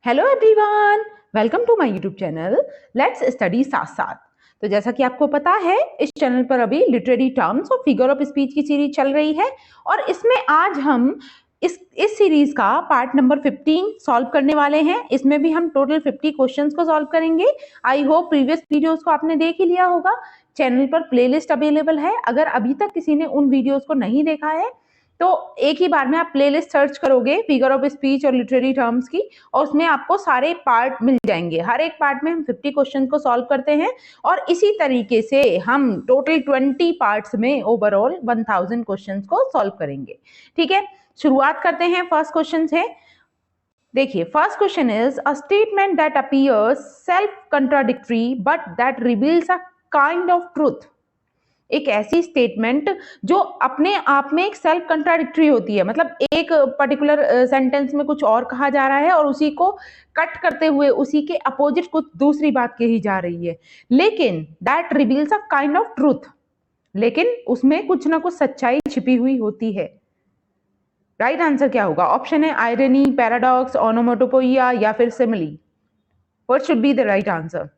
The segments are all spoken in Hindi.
Hello everyone, welcome to my YouTube channel let's study साथ साथ। तो जैसा कि आपको पता है, इस चैनल पर अभी लिटरेरी टर्म्स और फिगर ऑफ स्पीच की सीरीज चल रही है और इसमें आज हम इस सीरीज का पार्ट नंबर 15 सॉल्व करने वाले हैं। इसमें भी हम टोटल 50 क्वेश्चंस को सॉल्व करेंगे। आई होप प्रीवियस वीडियोस को आपने देख ही लिया होगा। चैनल पर प्लेलिस्ट अवेलेबल है। अगर अभी तक किसी ने उन वीडियोस को नहीं देखा है तो एक ही बार में आप प्लेलिस्ट सर्च करोगे फिगर ऑफ स्पीच और लिटरेरी टर्म्स की, और उसमें आपको सारे पार्ट मिल जाएंगे। हर एक पार्ट में हम 50 क्वेश्चन को सॉल्व करते हैं और इसी तरीके से हम टोटल 20 पार्ट्स में ओवरऑल 1000 क्वेश्चन को सॉल्व करेंगे। ठीक है, शुरुआत करते हैं। फर्स्ट क्वेश्चन से देखिए, first question is a statement that appears self contradictory but that reveals a kind of truth. एक ऐसी स्टेटमेंट जो अपने आप में एक सेल्फ कंट्राडिक्टरी होती है, मतलब एक पर्टिकुलर सेंटेंस में कुछ और कहा जा रहा है और उसी को कट करते हुए उसी के अपोजिट कुछ दूसरी बात कही जा रही है, लेकिन that reveals a kind of truth, लेकिन उसमें कुछ ना कुछ सच्चाई छिपी हुई होती है। राइट आंसर क्या होगा? ऑप्शन है आयरनी, पैराडॉक्स, ओनोमोटोपोइया या फिर simile. What should be the right answer?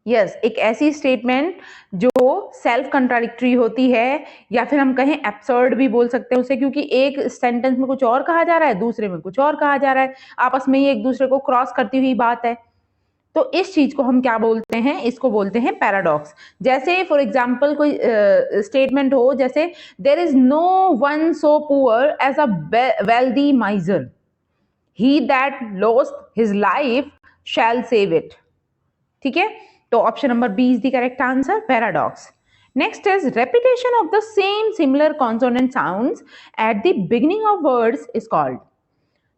Yes, एक ऐसी स्टेटमेंट जो सेल्फ कंट्राडिक्टरी होती है, या फिर हम कहें एब्सर्ड भी बोल सकते हैं उसे, क्योंकि एक सेंटेंस में कुछ और कहा जा रहा है, दूसरे में कुछ और कहा जा रहा है, आपस में ही एक दूसरे को क्रॉस करती हुई बात है। तो इस चीज को हम क्या बोलते हैं? इसको बोलते हैं पैराडॉक्स। जैसे फॉर एग्जाम्पल कोई स्टेटमेंट हो, जैसे there is no one so poor as a wealthy miser, he that lost his life shall save it. ठीक है, तो option number B is the correct answer, paradox. Next is repetition of the same similar consonant sounds at the beginning of words is called.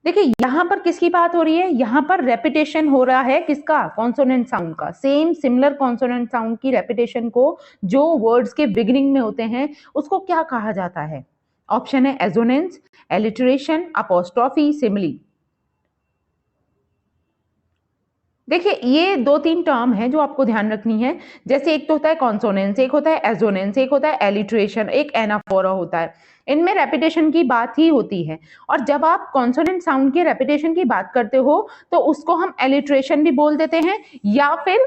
देखिए, यहां पर किसकी बात हो रही है? यहां पर रेपिटेशन हो रहा है किसका? कॉन्सोनेंट साउंड का। सेम सिमिलर कॉन्सोनेंट साउंड की रेपिटेशन को जो वर्ड्स के बिगिनिंग में होते हैं उसको क्या कहा जाता है? ऑप्शन है एजोनेंस, एलिटरेशन, अपोस्ट्रोफी, सिमिली। देखिए, ये 2-3 टर्म है जो आपको ध्यान रखनी है। जैसे एक तो होता है कॉन्सोनेंस, एक होता है एजोनेंस, एक होता है एलिट्रेशन, एक एनाफोरा होता है। इनमें रेपिटेशन की बात ही होती है, और जब आप कॉन्सोनेंट साउंड के रेपिटेशन की बात करते हो तो उसको हम एलिट्रेशन भी बोल देते हैं, या फिर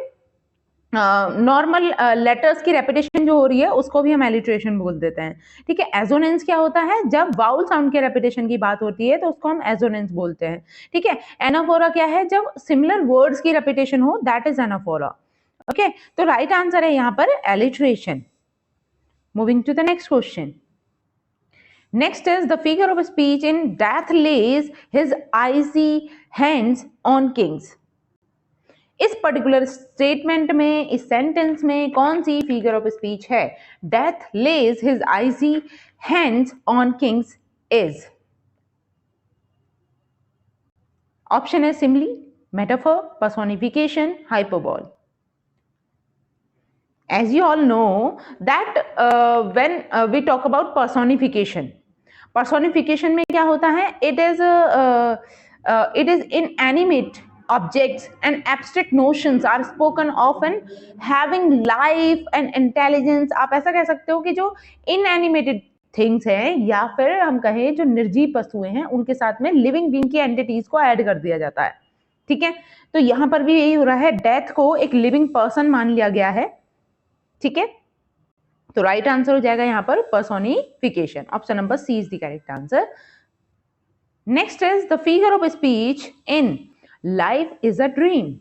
नॉर्मल लेटर्स की रेपिटेशन जो हो रही है उसको भी हम एलिट्रेशन बोल देते हैं। ठीक है, एजोनेंस क्या होता है? जब वाउल साउंड के रेपिटेशन की बात होती है तो उसको हम एजोनेंस बोलते हैं। ठीक है, एनाफोरा क्या है? जब सिमिलर वर्ड्स की रेपिटेशन हो, दैट इज एनाफोरा। ओके, तो राइट आंसर है यहां पर alliteration. Moving to the next question. Next is the figure of speech in death lays his icy hands on kings. इस पर्टिकुलर स्टेटमेंट में, इस सेंटेंस में कौन सी फिगर ऑफ स्पीच है? Death lays his icy hands on kings is. Option है simile, metaphor, personification, hyperbole. As you all know that when we talk about personification में क्या होता है? It is inanimate objects and abstract notions are spoken often having life and intelligence। आप ऐसा कह सकते हो कि जो inanimated थिंग्स हैं, या फिर हम कहें जो निर्जीव वस्तुएं हैं, उनके साथ में लिविंग बीइंग की एंटिटीज को ऐड कर दिया जाता है। ठीक है, तो यहां पर भी यही हो रहा है, डेथ को एक लिविंग पर्सन मान लिया गया है। ठीक है, तो राइट आंसर हो जाएगा यहां पर personification. Option number C is the correct answer. Next is the figure of speech in life is a dream.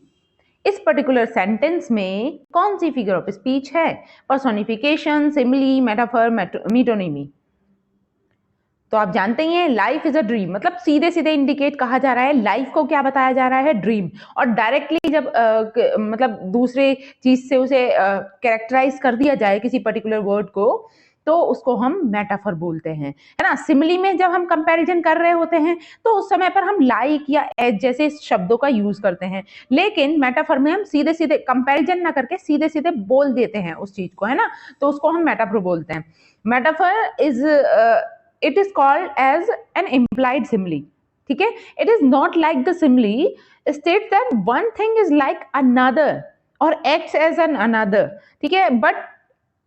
इस पर्टिकुलर सेंटेंस में कौन सी फिगर ऑफ स्पीच है? Personification, simile, metaphor, metonymy. तो आप जानते ही हैं, लाइफ इज अ ड्रीम मतलब सीधे सीधे इंडिकेट कहा जा रहा है, लाइफ को क्या बताया जा रहा है? ड्रीम। और डायरेक्टली जब मतलब दूसरे चीज से उसे कैरेक्टराइज कर दिया जाए किसी पर्टिकुलर वर्ड को, तो उसको हम मेटाफर बोलते हैं, है ना। सिमिली में जब हम कंपैरिजन कर रहे होते हैं तो उस समय पर हम लाइक या एज जैसे शब्दों का यूज करते हैं, लेकिन मेटाफर में हम सीधे सीधे कंपैरिजन ना करके सीधे सीधे बोल देते हैं उस चीज को, है ना, तो उसको हम मेटाफर बोलते हैं। Metaphor is it is called as an implied simile। ठीक है, it is not like the simile states that one thing is like another or acts as an another। ठीक है, but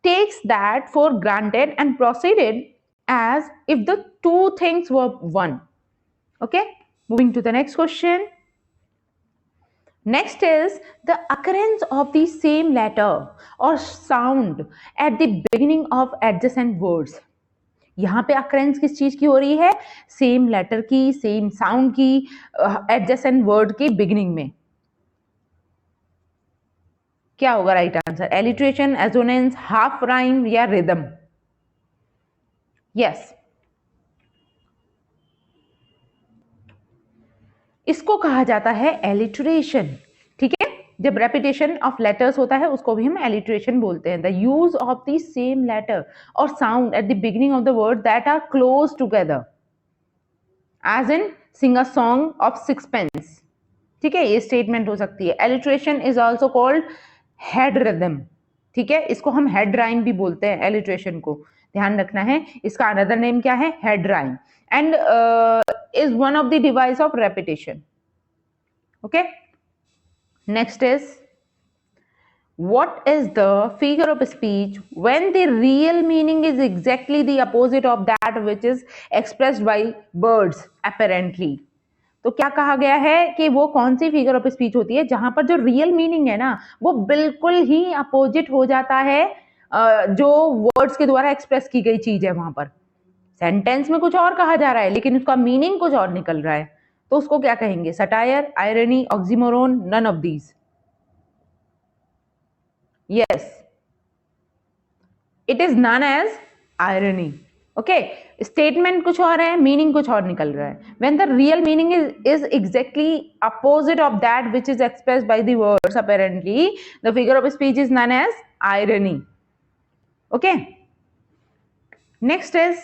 takes that for granted and proceeded as if the two things were one। Okay, moving to the next question। Next is the occurrence of the same letter or sound at the beginning of adjacent words. यहाँ पे occurrence किस चीज की हो रही है? सेम लेटर की, सेम साउंड की, एडजेसेंट वर्ड के बिगिनिंग में। क्या होगा right answer? Alliteration, assonance, half rhyme या रिदम? यस, इसको कहा जाता है एलिट्रेशन। ठीक है, जब रेपिटेशन ऑफ लेटर्स होता है उसको भी हम एलिट्रेशन बोलते हैं। The use of the same letter और sound at the beginning of the word that are close together, as in sing a song of sixpence. ठीक है, ये स्टेटमेंट हो सकती है। Alliteration is also called head rhythm. ठीक है, इसको हम हेड राइम भी बोलते हैं, एलिट्रेशन को ध्यान रखना है। इसका अनदर नेम क्या है? Head rhyme, and is one of the device of repetition. Okay, next is, what is the figure of speech when the real meaning is exactly the opposite of that which is expressed by words apparently? तो क्या कहा गया है कि वो कौन सी फिगर ऑफ स्पीच होती है जहां पर जो रियल मीनिंग है ना वो बिल्कुल ही अपोजिट हो जाता है जो वर्ड्स के द्वारा एक्सप्रेस की गई चीज है। वहां पर सेंटेंस में कुछ और कहा जा रहा है लेकिन उसका मीनिंग कुछ और निकल रहा है, तो उसको क्या कहेंगे? Satire, irony, oxymoron, none of these? Yes, it is known as irony. Okay, statement कुछ और है, मीनिंग कुछ और निकल रहा है। When the real meaning is exactly opposite of that which is expressed by the words apparently, the figure of speech is known as irony. Okay, next is,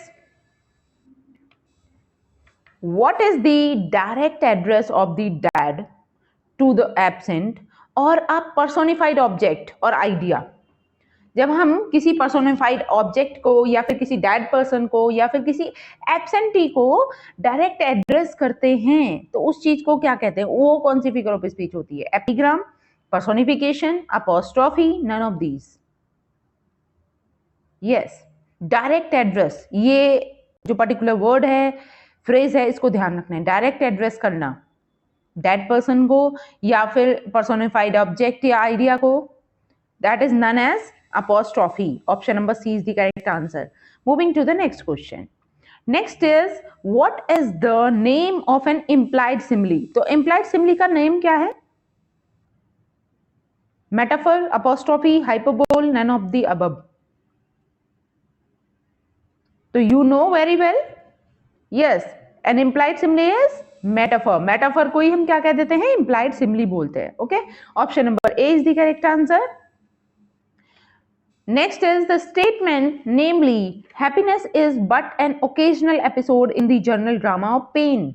what is the direct address of the dead to the absent or a personified object or idea? जब हम किसी पर्सोनिफाइड ऑब्जेक्ट को या फिर किसी डेड पर्सन को या फिर किसी एब्सेंटी को डायरेक्ट एड्रेस करते हैं तो उस चीज को क्या कहते हैं? वो कौन सी फिगर ऑफ स्पीच होती है? Epigram, personification, apostrophe, none of these? Yes, direct address, ये जो पर्टिकुलर वर्ड है, फ्रेज है, इसको ध्यान रखना है। डायरेक्ट एड्रेस करना डेड पर्सन को या फिर पर्सोनिफाइड ऑब्जेक्ट या आइडिया को, that is known as apostrophe. Option number C is the correct answer. Moving to the next question. Next is, what is the name of an implied simile? तो इम्प्लाइड सिमिली का नेम क्या है? Metaphor, apostrophe, hyperbole, none of the above? तो you know very well. Yes, an implied simile is metaphor. Metaphor को ही हम क्या कह देते हैं? इम्प्लाइड सिमिली बोलते हैं। Okay, option number A is the correct answer. Next is the statement, namely happiness is but an occasional episode in the general drama of pain,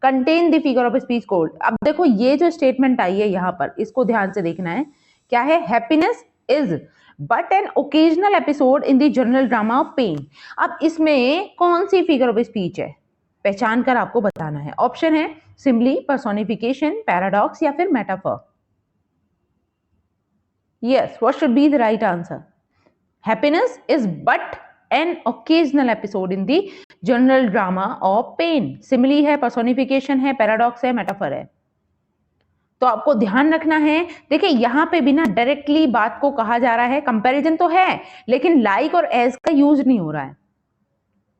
contain the figure of speech code. अब देखो ये जो स्टेटमेंट आई है यहाँ पर, इसको ध्यान से देखना है। क्या है? Happiness is but an occasional episode in the general drama of pain. अब इसमें कौन सी फिगर ऑफ स्पीच है? पहचान कर आपको बताना है। ऑप्शन है सिम्बली, पर्सोनिफिकेशन, पैराडॉक्स या फिर metaphor? Yes, what should be the right answer? Happiness is but an occasional episode in the general drama of pain. Simile है, पर्सोनिफिकेशन है, पैराडॉक्स है, मेटाफर है। तो आपको ध्यान रखना है। देखिए यहां पे बिना डायरेक्टली बात को कहा जा रहा है, कंपैरिजन तो है लेकिन लाइक और एज का यूज नहीं हो रहा है।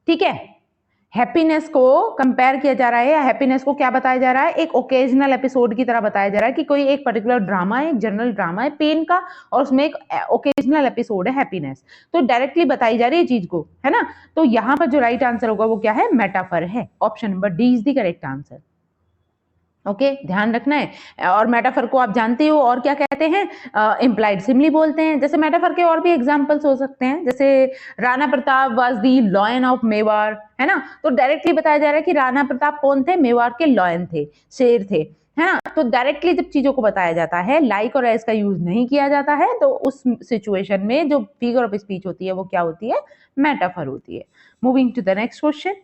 ठीक है, हैप्पीनेस को कंपेयर किया जा रहा है या हैप्पीनेस को क्या बताया जा रहा है? एक ओकेजनल एपिसोड की तरह बताया जा रहा है कि कोई एक पर्टिकुलर ड्रामा है, एक जनरल ड्रामा है पेन का और उसमें एक ओकेजनल एपिसोड है हैप्पीनेस। तो डायरेक्टली बताई जा रही है चीज को, है ना? तो यहां पर जो राइट आंसर होगा वो क्या है? मेटाफर है। Option number D is the correct answer. Okay, ध्यान रखना है। और मेटाफर को आप जानते हो और क्या कहते हैं? इम्प्लाइड सिमिली बोलते हैं। जैसे मेटाफर के और भी एग्जांपल्स हो सकते हैं, जैसे Rana Pratap was the lion of Mewar, है ना? तो डायरेक्टली बताया जा रहा है कि राणा प्रताप कौन थे? मेवाड़ के लॉयन थे, शेर थे, है ना? तो डायरेक्टली जब चीजों को बताया जाता है, लाइक और एज का यूज नहीं किया जाता है, तो उस सिचुएशन में जो फिगर ऑफ स्पीच होती है वो क्या होती है? मेटाफर होती है। Moving to the next question.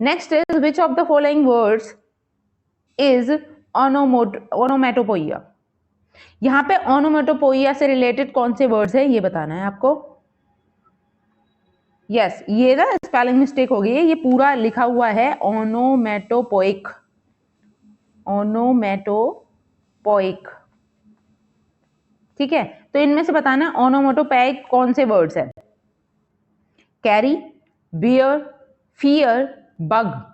Next is, which of the following words is onomatopoeia? यहां पे ओनोमेटोपोइया से रिलेटेड कौन से वर्ड्स है ये बताना है आपको। यस, ये ना स्पेलिंग मिस्टेक हो गई है, ये पूरा लिखा हुआ है ओनोमेटोपोइक। ओनोमेटोपोइक, ठीक है। तो इनमें से बताना है ओनोमेटोपोइक कौन से वर्ड्स है? Carry, bear, fear, bug.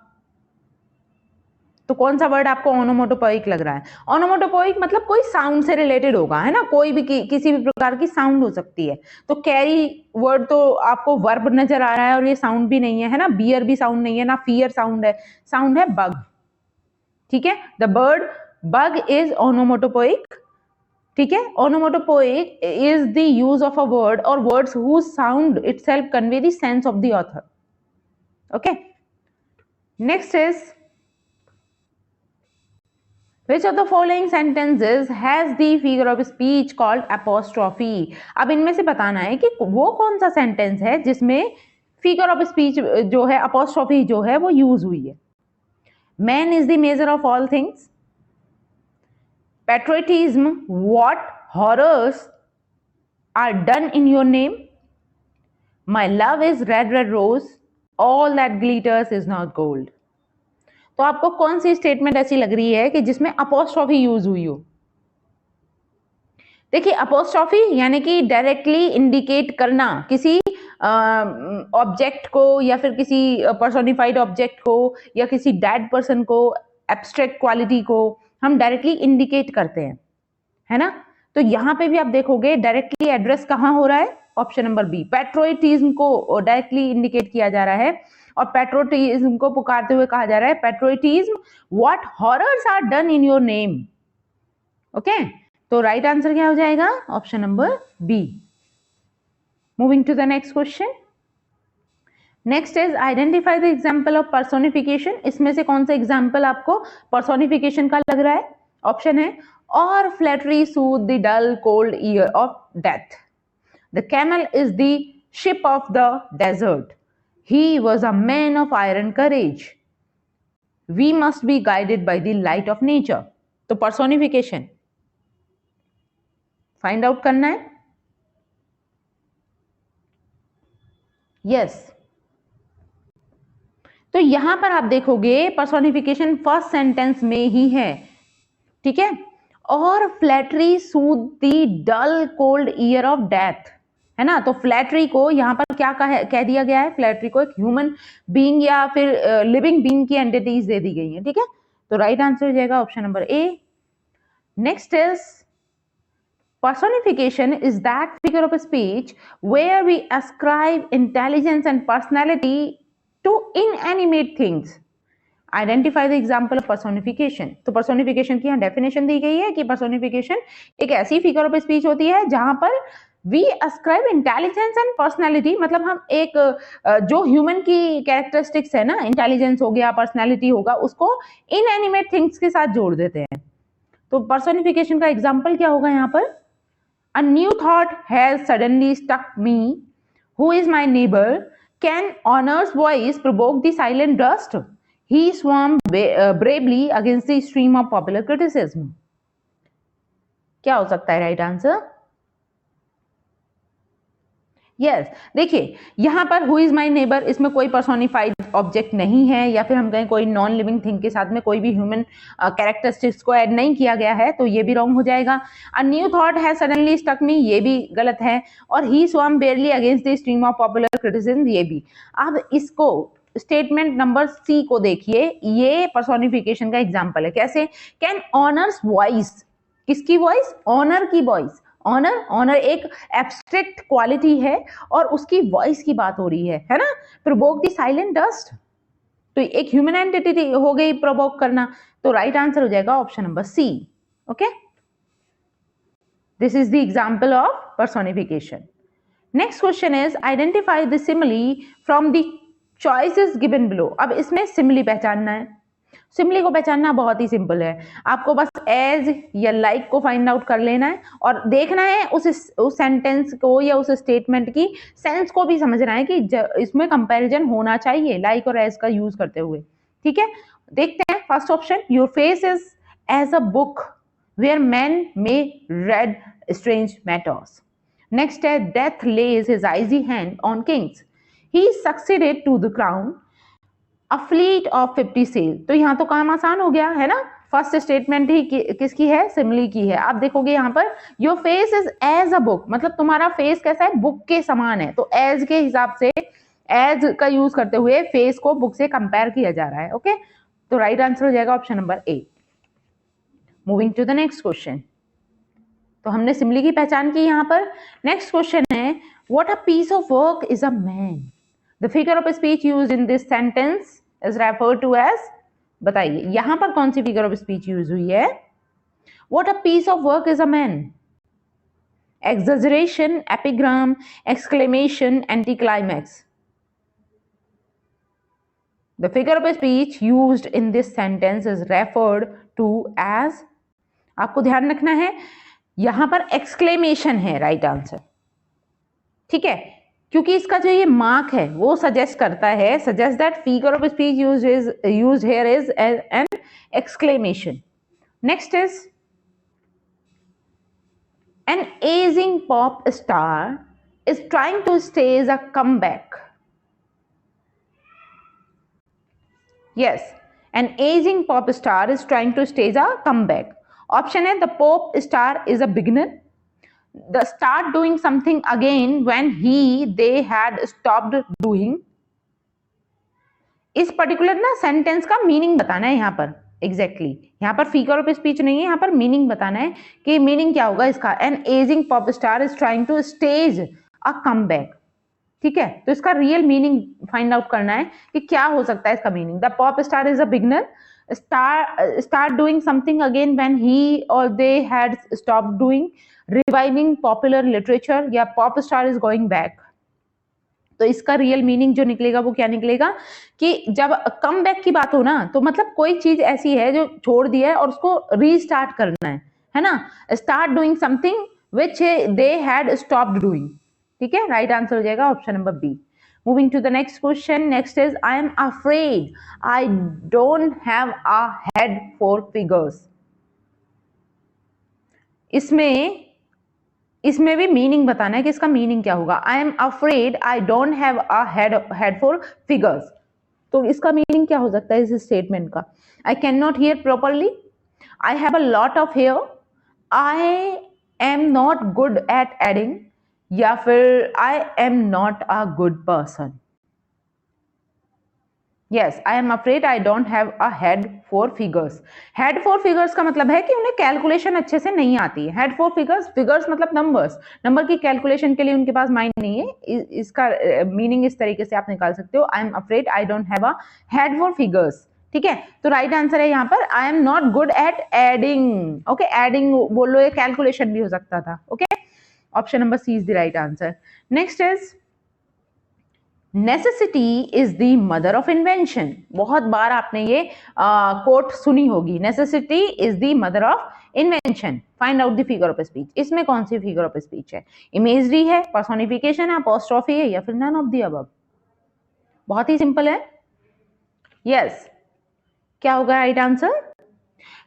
तो कौन सा वर्ड आपको ओनोमेटोपोइक लग रहा है? ओनोमेटोपोइक मतलब कोई साउंड से रिलेटेड होगा, है ना, कोई भी किसी भी प्रकार की साउंड हो सकती है। तो कैरी वर्ड तो आपको वर्ब नजर आ रहा है और ये साउंड भी नहीं है ना, बियर भी साउंड नहीं है ना, फियर साउंड है बग, ठीक है। The word bug is onomatopoeic, ठीक है। Onomatopoeic is the use of a word और words whose sound itself convey the sense of the author, okay. Next is which of the following sentences has the figure of speech called apostrophe? अब इनमें से बताना है कि वो कौन सा सेंटेंस है जिसमें फिगर ऑफ स्पीच जो है apostrophe जो है वो यूज हुई है। Man is the measure of all things. Patriotism, what horrors are done in your name? My love is red, red rose. All that glitters is not gold. तो आपको कौन सी स्टेटमेंट ऐसी लग रही है कि जिसमें अपोस्ट्रॉफी यूज हुई हो? देखिए, अपोस्ट्रॉफी यानी कि डायरेक्टली इंडिकेट करना किसी ऑब्जेक्ट को या फिर किसी पर्सोनिफाइड ऑब्जेक्ट को या किसी डेड पर्सन को, एब्स्ट्रैक्ट क्वालिटी को हम डायरेक्टली इंडिकेट करते हैं, है ना। तो यहां पे भी आप देखोगे डायरेक्टली एड्रेस कहां हो रहा है? ऑप्शन नंबर बी, पैट्रियोटिज्म को डायरेक्टली इंडिकेट किया जा रहा है और पैट्रियोटिज्म को पुकारते हुए कहा जा रहा है, patriotism, what horrors are done in your name, okay. तो राइट आंसर क्या हो जाएगा? Option number B. Moving to the next question. Next is identify the example of personification. इसमें से कौन सा एग्जाम्पल आपको पर्सोनिफिकेशन का लग रहा है? ऑप्शन है, और flattery soothe the dull cold ear of death, the camel is the ship of the desert, he was a man of iron courage, we must be guided by the light of nature. तो पर्सोनिफिकेशन फाइंड आउट करना है। यस तो यहां पर आप देखोगे पर्सोनिफिकेशन फर्स्ट सेंटेंस में ही है, ठीक है। और flattery soothe the dull cold ear of death, है ना। तो फ्लैटरी को यहां पर क्या कह दिया गया है? फ्लैटरी को एक ह्यूमन बीइंग या फिर लिविंग बीइंग की एंटिटीज दे दी गई है, ठीक है। तो राइट आंसर हो जाएगा option number A. Next is personification is that figure of speech where we ascribe intelligence and personality to inanimate things. Identify the example of personification. तो personification की यहाँ definition दी गई है कि personification एक ऐसी figure of speech होती है जहां पर we ascribe intelligence and personality, मतलब हम एक जो human की characteristics है ना, intelligence हो गया, personality होगा, उसको inanimate things के साथ जोड़ देते हैं। तो personification का example क्या होगा यहाँ पर? A new thought has suddenly struck me. Who is my neighbor? Can honor's voice provoke the silent dust? He swam bravely against the stream of popular criticism. क्या हो सकता है राइट आंसर? यस देखिए, यहां पर हु इज माई नेबर, इसमें कोई पर्सोनिफाइड ऑब्जेक्ट नहीं है या फिर हम कहें कोई नॉन लिविंग थिंग के साथ में कोई भी ह्यूमन कैरेक्टरिस्टिक्स को ऐड नहीं किया गया है, तो ये भी रॉन्ग हो जाएगा। A new thought has suddenly stuck me, ये भी गलत है। और he swam barely against the stream of popular criticism, ये भी। अब इसको स्टेटमेंट नंबर सी को देखिए, ये पर्सोनिफिकेशन का एग्जाम्पल है। कैसे? कैन ऑनर्स वॉइस, किसकी वॉइस? ऑनर की वॉइस। ऑनर एक एब्स्ट्रैक्ट क्वालिटी है और उसकी वॉइस की बात हो रही है ना। प्रोवोक द साइलेंट डस्ट, तो एक ह्यूमन एंटिटी हो गई प्रोवोक करना, तो राइट आंसर हो जाएगा option number C. Okay, this is the example of personification. Next question is identify the simile from the choices given below. अब इसमें सिमिली पहचानना है। सिमिली को पहचानना बहुत ही सिंपल है, आपको बस एज या लाइक को फाइंड आउट कर लेना है और देखना है उस सेंटेंस को या उस स्टेटमेंट की सेंस को भी समझना है कि इसमें कंपैरिजन होना चाहिए लाइक और एज का यूज करते हुए, ठीक है। देखते हैं first option, your face is as a book where man may read strange matters. Next है, death lays his icy hand on kings, he succeeded to the crown, a fleet of 50 sail. तो यहां तो काम आसान हो गया है ना, फर्स्ट स्टेटमेंट ही किसकी है, सिमिली की है। आप देखोगे यहाँ पर your face is as a book, मतलब तुम्हारा फेस कैसा है, बुक के समान है। तो एज के हिसाब से एज का यूज करते हुए फेस को बुक से कंपेयर किया जा रहा है। ओके, तो राइट आंसर हो जाएगा option number A. Moving to the next question. तो हमने सिमिली की पहचान की यहाँ पर। नेक्स्ट क्वेश्चन है what a piece of work is a man. The figure of speech used in this sentence is referred to as, बताइए यहां पर कौन सी फिगर ऑफ स्पीच यूज हुई है। What a piece of work is a man, exaggeration, epigram, exclamation, anticlimax. The figure of speech used in this sentence is referred to as, आपको ध्यान रखना है यहां पर एक्सक्लेमेशन है राइट आंसर, ठीक है, क्योंकि इसका जो ये मार्क है वो सजेस्ट करता है, suggest that figure of speech used here is an exclamation. Next is an aging pop star is trying to stage a comeback. Yes, an aging pop star is trying to stage a comeback. Option A, the pop star is a beginner. The start doing something again when they had stopped doing. इस पर्टिकुलर ना सेंटेंस का मीनिंग बताना है यहाँ पर एग्जैक्टली यहाँ पर फिगर ऑफ स्पीच नहीं है, यहाँ पर मीनिंग बताना है कि मीनिंग क्या होगा इसका। An ageing pop star is trying to stage a comeback, ठीक है, तो इसका रियल मीनिंग फाइंड आउट करना है कि क्या हो सकता है इसका meaning. The pop star is a beginner, start doing something again when he or they had stopped doing, reviving popular literature, या pop star is going back. तो इसका रियल मीनिंग जो निकलेगा वो क्या निकलेगा कि जब कम बैक की बात हो ना, तो मतलब कोई चीज ऐसी है जो छोड़ दिया है और उसको रीस्टार्ट करना है ना। Start doing something which they had stopped doing, ठीक है, राइट आंसर हो जाएगा option number B. Moving to the next question. Next is I am afraid I don't have a head for figures. इसमें भी मीनिंग बताना है कि इसका मीनिंग क्या होगा। आई am afraid I don't have a head for figures, तो इसका मीनिंग क्या हो सकता है इस स्टेटमेंट का। I can not hear properly, I have a lot of hair, I am not good at adding, या फिर I am not a good person. Yes, I am afraid I don't have a head for figures. Head for figures का मतलब है कि उन्हें कैलकुलेशन अच्छे से नहीं आती है। हेड फॉर फिगर्स, फिगर्स मतलब नंबर्स, नंबर की कैलकुलेशन के लिए उनके पास माइंड नहीं है। इसका मीनिंग इस तरीके से आप निकाल सकते हो, I am afraid I don't have a head for figures, ठीक है। तो राइट आंसर है यहाँ पर I am not good at adding. Okay, adding बोल लो, ये कैलकुलेशन भी हो सकता था। Okay, option number C is the right answer. Next is necessity is the mother of invention. बहुत बार आपने ये कोट सुनी होगी, necessity is the mother of invention, find out the figure of speech. इसमें कौन सी फिगर ऑफ स्पीच है, इमेजरी है, पर्सोनिफिकेशन है, अपोस्ट्रोफी है, या फिर नन ऑफ द अबव। बहुत ही सिंपल है। यस, क्या होगा राइट आंसर।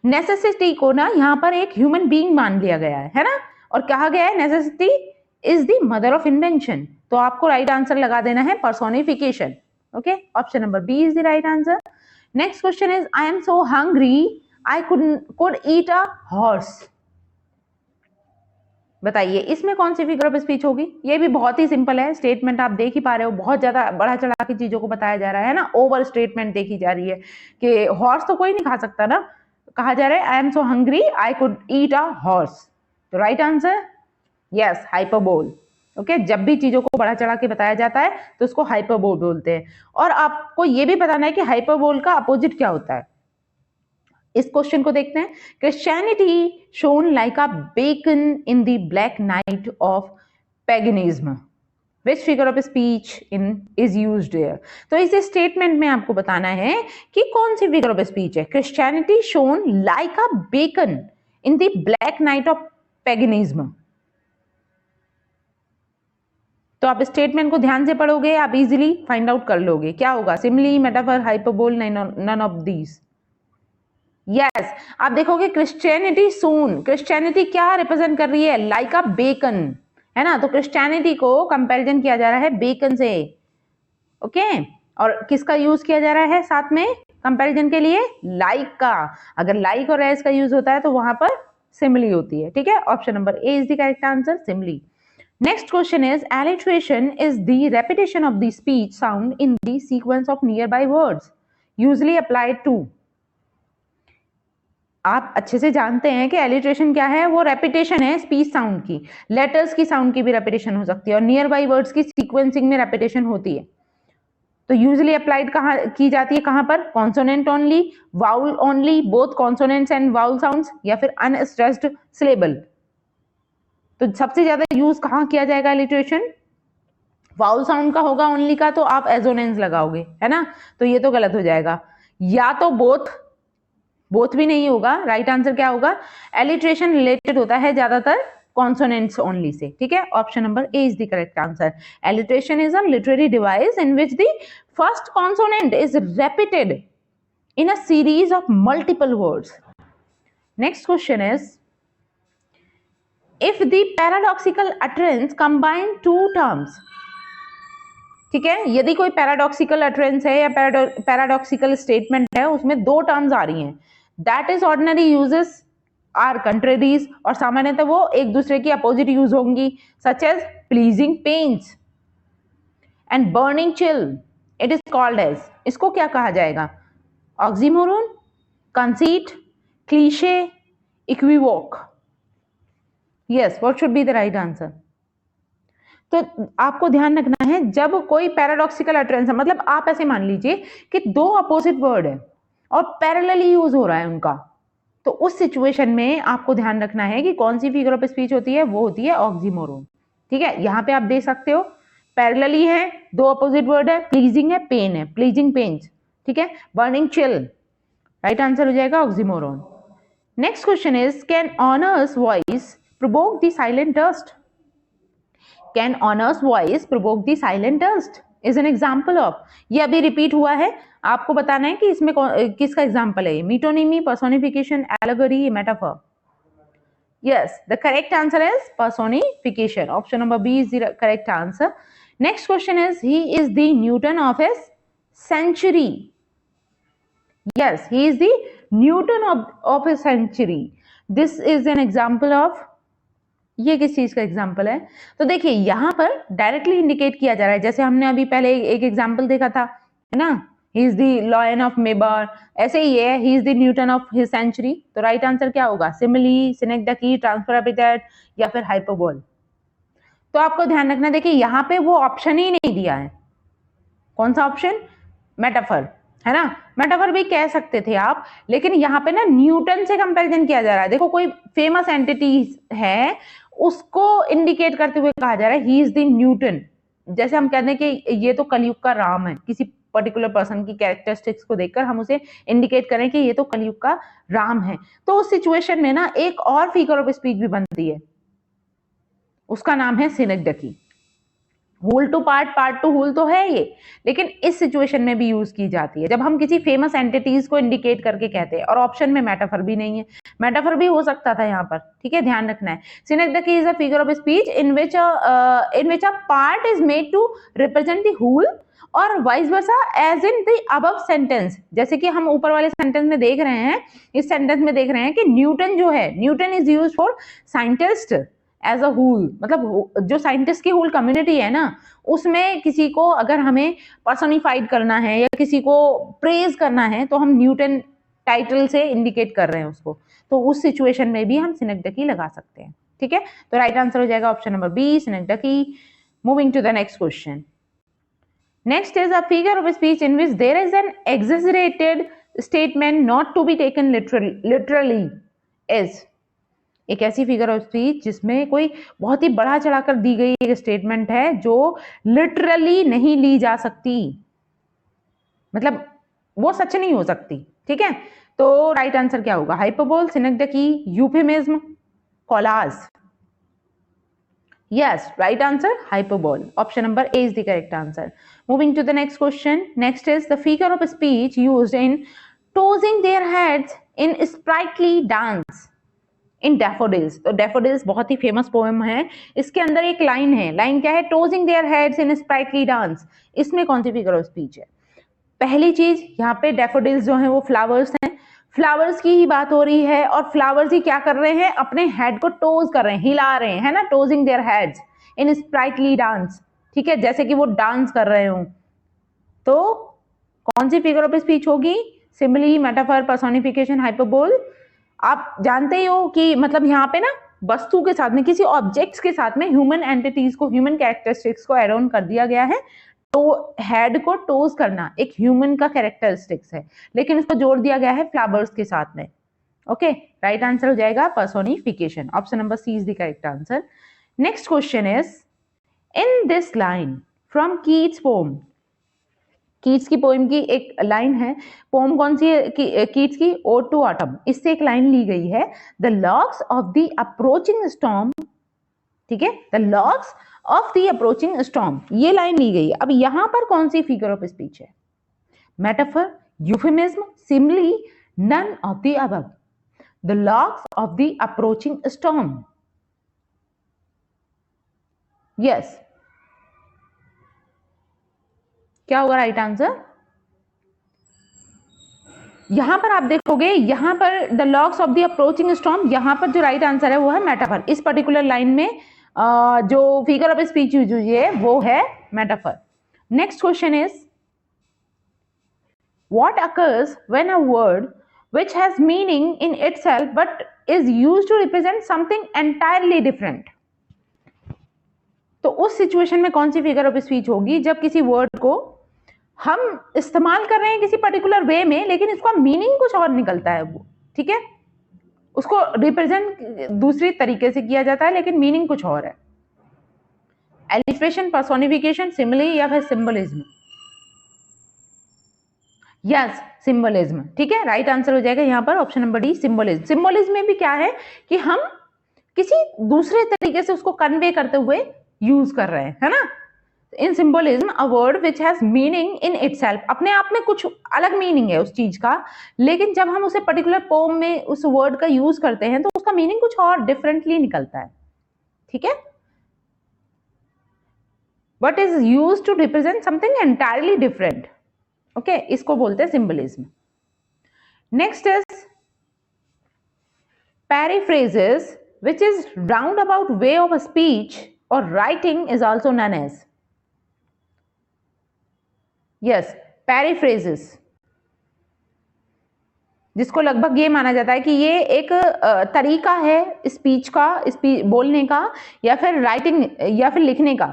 नेसेसिटी को ना यहाँ पर एक ह्यूमन बीइंग मान लिया गया है ना, और कहा गया है necessity is the mother of invention, तो आपको राइट आंसर लगा देना है personification. Okay, option number B is the right answer. Next question is I am so hungry I could eat a horse. बताइए इसमें कौन सी फिगर ऑफ स्पीच होगी। ये भी बहुत ही सिंपल है, स्टेटमेंट आप देख ही पा रहे हो, बहुत ज्यादा बढ़ा चढ़ा के चीजों को बताया जा रहा है ना, ओवर स्टेटमेंट देखी जा रही है कि हॉर्स तो कोई नहीं खा सकता ना, कहा जा रहा है I am so hungry I could eat a horse, तो right answer yes hyperbole. Okay, जब भी चीजों को बढ़ा चढ़ा के बताया जाता है तो उसको हाइपरबोल बोलते हैं। और आपको ये भी बताना है कि हाइपरबोल का अपोजिट क्या होता है। इस क्वेश्चन को देखते हैं। Christianity shone like a beacon in the black night of paganism, which figure of speech is used here. तो इस स्टेटमेंट में आपको बताना है कि कौन सी फिगर ऑफ स्पीच है। Christianity shone like a beacon in the black night of paganism. तो आप स्टेटमेंट को ध्यान से पढ़ोगे, आप इजीली फाइंड आउट कर लोगे क्या होगा। Simile, metaphor, hyperbole, none of these. Yes, आप देखोगे क्रिश्चियनिटी सून, क्रिश्चियनिटी क्या रिप्रेजेंट कर रही है, लाइक अ बेकन, है ना, तो क्रिश्चियनिटी को कंपैरिजन किया जा रहा है बेकन से। ओके, और किसका यूज किया जा रहा है साथ में, कंपैरिजन के लिए लाइक का, अगर लाइक और एज का यूज होता है तो वहां पर सिमिली होती है, ठीक है। Option number A is the correct answer, simile. Next question is alliteration is the repetition of the speech sound in the sequence of nearby words usually applied to। आप अच्छे से जानते हैं कि एलिट्रेशन क्या है, वो रेपिटेशन है स्पीच साउंड की, लेटर्स की साउंड की भी रेपिटेशन हो सकती है और नियर बाई वर्ड्स की सीक्वेंसिंग में रेपिटेशन होती है। तो यूजुअली अप्लाइड कहाँ की जाती है, कहां पर, consonant only, vowel only, both consonants and vowel sounds, या फिर अनस्ट्रेस्ड सिलेबल। तो सबसे ज्यादा यूज कहाँ किया जाएगा एलिट्रेशन, वाउल साउंड का होगा ओनली का तो आप एजोनेंस लगाओगे, है ना, तो ये तो गलत हो जाएगा। या तो बोथ भी नहीं होगा, राइट आंसर क्या होगा, एलिट्रेशन रिलेटेड होता है ज्यादातर कॉन्सोनेंट्स ओनली से, ठीक है। Option number A is the correct answer. Alliteration is a literary device in which the first consonant is repeated in a series of multiple words। Next question is, if the paradoxical utterance combine two terms, ठीक है, यदि कोई पैराडॉक्सिकल अटरेंस है या पैराडॉक्सिकल स्टेटमेंट है, उसमें दो टर्म्स आ रही हैं, that is ordinary uses are contraries, और सामान्यतः वो एक दूसरे की अपोजिट यूज होंगी, such as pleasing pains and burning chill, it is called as, इसको क्या कहा जाएगा, oxymoron, conceit, cliche, equivoque. Yes, what should be the right answer. तो आपको ध्यान रखना है, जब कोई पैराडॉक्सिकल अटरेंस है, मतलब आप ऐसे मान लीजिए कि दो अपोजिट वर्ड है और पैरेलली यूज हो रहा है उनका, तो उस सिचुएशन में आपको ध्यान रखना है कि कौन सी फिगर ऑफ स्पीच होती है, वो होती है ऑक्सीमोरोन, ठीक है। यहाँ पे आप देख सकते हो पैरेलली है, दो अपोजिट वर्ड है, प्लीजिंग है, पेन है, प्लीजिंग पेन्स, ठीक है, बर्निंग चिल, राइट आंसर हो जाएगा oxymoron. Next question is, can honours voice provoke the silent dust. Can onerous voice provoke the silent dust is an example of, ये अभी रिपीट हुआ है, आपको बताना है कि इसमें किसका एग्जाम्पल है, metonymy, personification, allegory, metaphor. Yes, the correct answer is personification, option number B is the correct answer. Next question is, he is the Newton of his century. Yes, he is the Newton of his century, this is an example of, ये किस चीज का एग्जाम्पल है, तो देखिए यहाँ पर डायरेक्टली इंडिकेट किया जा रहा है, जैसे हमने अभी पहले एक एग्जाम्पल देखा था, है ना, he is the lion of Mewar, ऐसे ही है, he is the Newton of his century. तो राइट आंसर क्या होगा, सिमिली, सिनेक्डकी, ट्रांसफर एपिथेट, या फिर हाइपरबोल। तो आपको ध्यान रखना, देखिए यहाँ पे वो ऑप्शन ही नहीं दिया है, कौन सा ऑप्शन, मेटाफर, है ना, मेटाफर भी कह सकते थे आप, लेकिन यहाँ पे ना न्यूटन से कंपैरिजन किया जा रहा है। देखो कोई फेमस एंटिटी है, उसको इंडिकेट करते हुए कहा जा रहा है ही इज द न्यूटन, जैसे हम कहते हैं कि ये तो कलयुग का राम है, किसी पर्टिकुलर पर्सन की कैरेक्टरिस्टिक्स को देखकर हम उसे इंडिकेट करें कि ये तो कलयुग का राम है। तो उस सिचुएशन में ना एक और फिगर ऑफ स्पीच भी बनती है, उसका नाम है synecdoche. Whole to part, part to whole तो है ये, लेकिन इस सिचुएशन में भी यूज की जाती है जब हम किसी फेमस एंटिटीज को इंडिकेट करके कहते हैं, और ऑप्शन में मेटाफर भी नहीं है, मेटाफर भी हो सकता था यहाँ पर, ठीक है, ध्यान रखना है। Synecdoche is a figure of speech in which a part is made to represent the whole और vice versa as in the above sentence, जैसे कि हम ऊपर वाले सेंटेंस में देख रहे हैं, इस सेंटेंस में देख रहे हैं कि न्यूटन जो है, Newton is used for scientist as a whole, मतलब जो साइंटिस्ट की होल कम्युनिटी है ना, उसमें किसी को अगर हमें पर्सोनिफाइड करना है या किसी को प्रेज करना है तो हम न्यूटन टाइटल से इंडिकेट कर रहे हैं उसको, तो उस सिचुएशन में भी हम सिनेक्डकी लगा सकते हैं, ठीक है। तो राइट आंसर हो जाएगा option number B, synecdoche. Moving to the next question. Next is a figure of speech in which there is an exaggerated statement not to be taken literally is, एक ऐसी फिगर ऑफ स्पीच जिसमें कोई बहुत ही बड़ा चढ़ाकर दी गई एक स्टेटमेंट है जो लिटरली नहीं ली जा सकती, मतलब वो सच नहीं हो सकती, ठीक है। तो राइट आंसर क्या होगा, hyperbole, synecdoche, euphemism, collage. Yes, right answer hyperbole, option number A is the correct answer. Moving to the next question. Next is the figure of speech used in tossing their heads in sprightly dance in daffodils. तो डैफोडिल्स बहुत ही फेमस पोएम है, इसके अंदर एक लाइन है, लाइन क्या है, tossing their heads in sprightly dance, इसमें कौन सी फिगर ऑफ स्पीच है, पहली चीज यहाँ पे डैफोडिल्स जो है वो फ्लावर्स हैं, फ्लावर्स की ही बात हो रही है और फ्लावर्स ही क्या कर रहे हैं, अपने हेड को टोज कर रहे हैं, हिला रहे हैं, है ना, tossing their heads in sprightly dance, ठीक है, जैसे कि वो डांस कर रहे हो। तो कौन सी फिगर ऑफ स्पीच होगी, सिमिली, मेटाफर, पर्सोनिफिकेशन, हाइपरबोल। आप जानते ही हो कि मतलब यहाँ पे ना वस्तु के साथ में, किसी ऑब्जेक्ट्स के साथ में ह्यूमन एंटिटीज को, ह्यूमन कैरेक्टरिस्टिक्स को एड ऑन कर दिया गया है। तो हेड को टोज करना एक ह्यूमन का कैरेक्टरिस्टिक्स है, लेकिन इसको जोड़ दिया गया है फ्लावर्स के साथ में। ओके, राइट आंसर हो जाएगा personification. Option number C is the correct answer. Next question is, in this line from Keats poem, Keats की पोएम की एक लाइन है, पोम कौन सी है, कीट्स की ओड टू ऑटम, इससे एक लाइन ली गई है, the locks of the approaching storm, ठीक है, the locks of the approaching storm, ये लाइन ली गई है। अब यहां पर कौन सी फिगर ऑफ स्पीच है, metaphor, euphemism, simile, none of the above. The locks of the approaching storm, yes, क्या होगा राइट आंसर। यहां पर आप देखोगे, यहां पर the locks of the approaching storm, यहां पर जो राइट आंसर है वो है मेटाफर। इस पर्टिकुलर लाइन में जो फिगर ऑफ स्पीच यूज हुई है वो है metaphor. Next question is, what occurs when a word which has meaning in itself but is used to represent something entirely different। तो उस सिचुएशन में कौन सी फिगर ऑफ स्पीच होगी, जब किसी वर्ड को हम इस्तेमाल कर रहे हैं किसी पर्टिकुलर वे में, लेकिन इसका मीनिंग कुछ और निकलता है, वो ठीक है, उसको रिप्रेजेंट दूसरी तरीके से किया जाता है लेकिन मीनिंग कुछ और है। एलिट्रेशन, पर्सोनिफिकेशन, सिमिली या फिर सिंबलिज्म। यस, सिंबलिज्म, ठीक है, राइट आंसर हो जाएगा यहाँ पर option number D, symbolism. Symbolism में भी क्या है कि हम किसी दूसरे तरीके से उसको कन्वे करते हुए यूज कर रहे हैं, है ना। In symbolism a word which has meaning in itself, अपने आप में कुछ अलग मीनिंग है उस चीज का, लेकिन जब हम उसे पर्टिकुलर पोम में उस वर्ड का यूज करते हैं तो उसका मीनिंग कुछ और डिफरेंटली निकलता है, ठीक है, but is use to represent something entirely different. Okay, इसको बोलते हैं symbolism. Next is paraphrases which is roundabout way of speech or writing is also known as, yes, पैराफ्रेजेस, जिसको लगभग ये माना जाता है कि ये एक तरीका है स्पीच का, बोलने का या फिर राइटिंग या फिर लिखने का,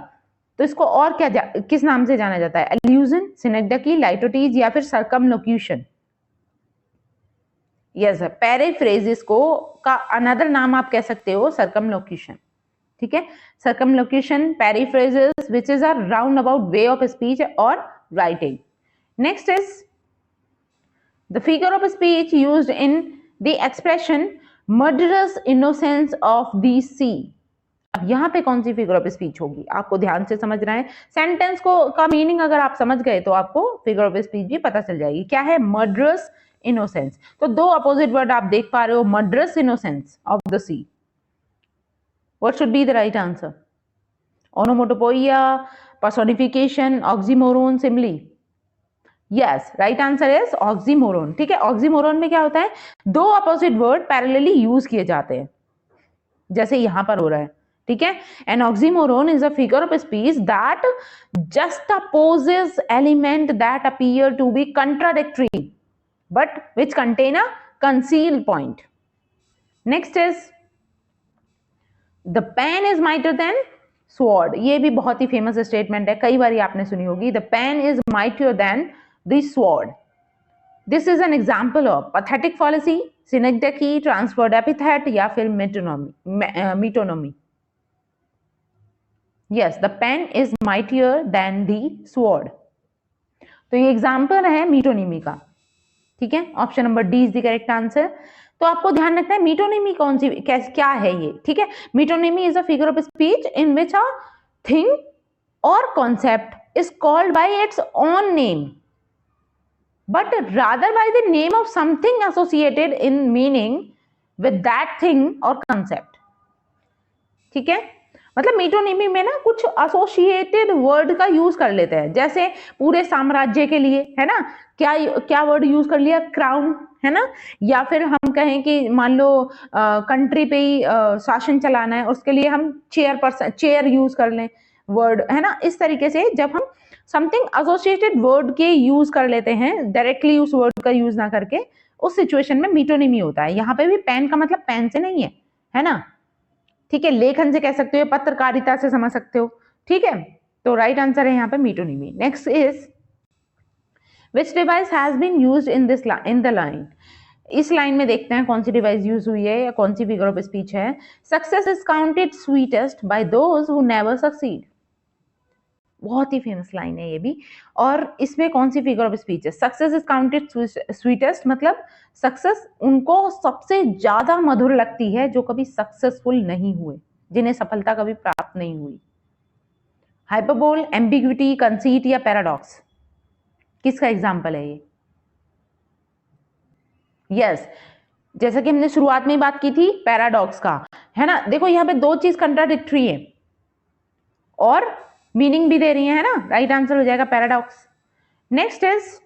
तो इसको और क्या किस नाम से जाना जाता है, एल्यूजन, सिनेक्डकी, लाइटोटीज या फिर सर्कमलोक्यूशन। यस, पैराफ्रेजेस को का अनदर नाम आप कह सकते हो सर्कमलोक्यूशन, ठीक है, circumlocution, paraphrases which is a round about way of speech और writing. Next is the figure of speech used in the expression murderous innocence of the sea. अब यहाँ पे कौन सी फिगर ऑफ स्पीच होगी, आपको ध्यान से समझना है। सेंटेंस को का मीनिंग अगर आप समझ गए तो आपको फिगर ऑफ स्पीच भी पता चल जाएगी। क्या है, मर्डरस इनोसेंस, तो दो अपोजिट वर्ड आप देख पा रहे हो, murderous innocence of the sea. What should be the right answer, onomatopoeia, personification, oxymoron, simile. Yes, right answer is oxymoron, ठीक है। ऑक्सीमोरोन में क्या होता है, दो अपोजिट वर्ड पैरेलली यूज किए जाते हैं, जैसे यहां पर हो रहा है, ठीक है। An oxymoron is a figure of speech that juxtaposes element that appear to be contradictory but which contain a concealed point. Next is the pen is mightier than sword। ये भी बहुत ही फेमस स्टेटमेंट है, कई बार आपने सुनी होगी, the pen is mightier than the sword। This is an example of pathetic fallacy, synecdoche, transferred epithet या फिर metonymy। Yes, the pen is mightier than the sword। तो ये एग्जाम्पल है मीटोनिमी का, ठीक है, option number D is the correct answer. तो आपको ध्यान रखना है मीटोनिमी कौन सी, क्या है ये, ठीक है। Metonymy is a figure of speech in which a thing or concept is called by its own name but rather by the name of something associated in meaning with that thing or concept, ठीक है। मतलब मीटोनिमी में ना कुछ एसोसिएटेड वर्ड का यूज कर लेते हैं, जैसे पूरे साम्राज्य के लिए, है ना, क्या क्या वर्ड यूज कर लिया, क्राउन, है ना, या फिर हम कहें कि मान लो कंट्री पे ही शासन चलाना है, उसके लिए हम चेयर यूज कर लें वर्ड, है ना। इस तरीके से जब हम समथिंग एसोसिएटेड वर्ड के यूज कर लेते हैं, डायरेक्टली उस वर्ड का यूज ना करके, उस सिचुएशन में मीटोनिमी होता है। यहाँ पे भी पेन का मतलब पेन से नहीं है ना, ठीक है, लेखन से कह सकते हो, पत्रकारिता से समझ सकते हो, ठीक है। तो राइट आंसर है यहाँ पे metonymy. Next is which device has been used in the line. इस लाइन में देखते हैं कौन सी डिवाइस यूज हुई है या कौन सी फिगर ऑफ स्पीच है। Success is counted sweetest by those who never succeed. बहुत ही फेमस लाइन है ये भी। और इसमें कौन सी फिगर ऑफ स्पीच है, सक्सेस इज काउंटेड स्वीटेस्ट, मतलब सक्सेस उनको सबसे ज्यादा मधुर लगती है जो कभी सक्सेसफुल नहीं हुए, जिन्हें सफलता कभी प्राप्त नहीं हुई। हाइपरबोल, एम्बिग्विटी, कंसीट या पैराडॉक्स, किसका एग्जाम्पल है ये? यस, जैसा कि हमने शुरुआत में ही बात की थी पैराडॉक्स का, है ना। देखो यहाँ पे दो चीज कंट्राडिक्टरी है और मीनिंग भी दे रही है ना, राइट आंसर हो जाएगा paradox. Next is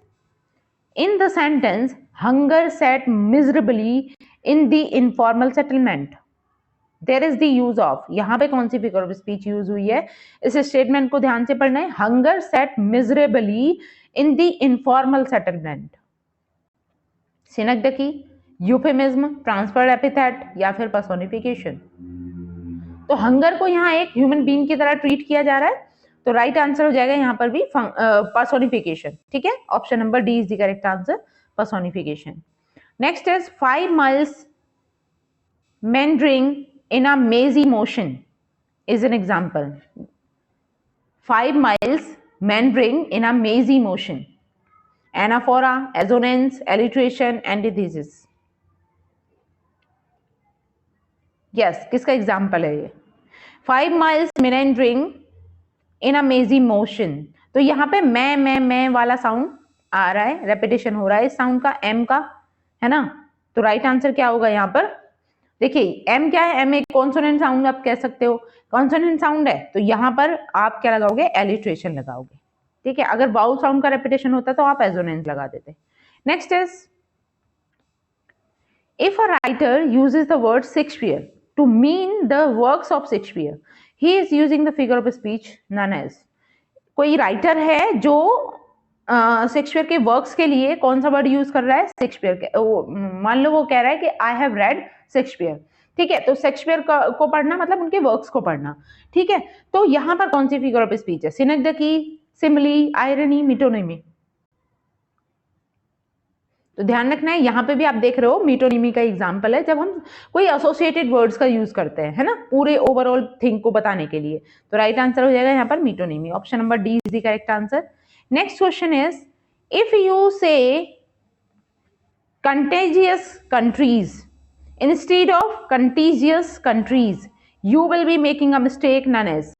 in the sentence hunger set miserably in the informal settlement, there is the use of. यहां पे कौन सी फिगर ऑफ स्पीच यूज हुई है, इस स्टेटमेंट को ध्यान से पढ़ना है। Hunger set miserably in the informal settlement, synecdoche, euphemism, transferred epithet या फिर पर्सोनिफिकेशन। तो हंगर को यहाँ एक ह्यूमन बीइंग की तरह ट्रीट किया जा रहा है, तो राइट आंसर हो जाएगा यहाँ पर भी पर्सोनिफिकेशन, ठीक है। Option number D is the correct answer, personification. Next is 5 miles meandering in a mazy motion is an example. 5 miles meandering in a mazy motion. Anaphora, assonance, alliteration, antithesis. Yes, किसका एग्जाम्पल है ये? 5 miles meandering in a mazy motion. तो यहाँ पे मैं वाला साउंड आ रहा है, रेपिटेशन हो रहा है इस साउंड का, एम का, है ना। तो राइट आंसर क्या होगा यहाँ पर? देखिए एम क्या है, एम एक कॉन्सोनेंट साउंड आप कह सकते हो, कॉन्सोनेंट साउंड है, तो यहाँ पर आप क्या लगाओगे, एलिट्रेशन लगाओगे, ठीक है। अगर वाउल साउंड का रेपिटेशन होता तो आप एजोनेंस लगा देते। Next is if a writer uses the word Shakespeare to mean the works of Shakespeare, he is using the figure of speech known as. कोई राइटर है जो शेक्सपियर के वर्क्स के लिए कौन सा वर्ड यूज कर रहा है, शेक्सपियर के। मान लो वो कह रहा है कि आई हैव रेड शेक्सपियर, ठीक है, तो शेक्सपियर को पढ़ना मतलब उनके वर्क्स को पढ़ना, ठीक है। तो यहां पर कौन सी फिगर ऑफ स्पीच है, सिनेक्डकी, सिमिली, आयरनी, मीटोनिमी। तो ध्यान रखना है, यहां पे भी आप देख रहे हो मीटोनिमी का एग्जांपल है, जब हम कोई एसोसिएटेड वर्ड्स का यूज करते हैं, है ना, पूरे ओवरऑल थिंग को बताने के लिए। तो राइट आंसर हो जाएगा यहाँ पर metonymy, option number D is the correct answer. Next question is if you say contagious countries instead of contagious countries, you will be making a mistake known as.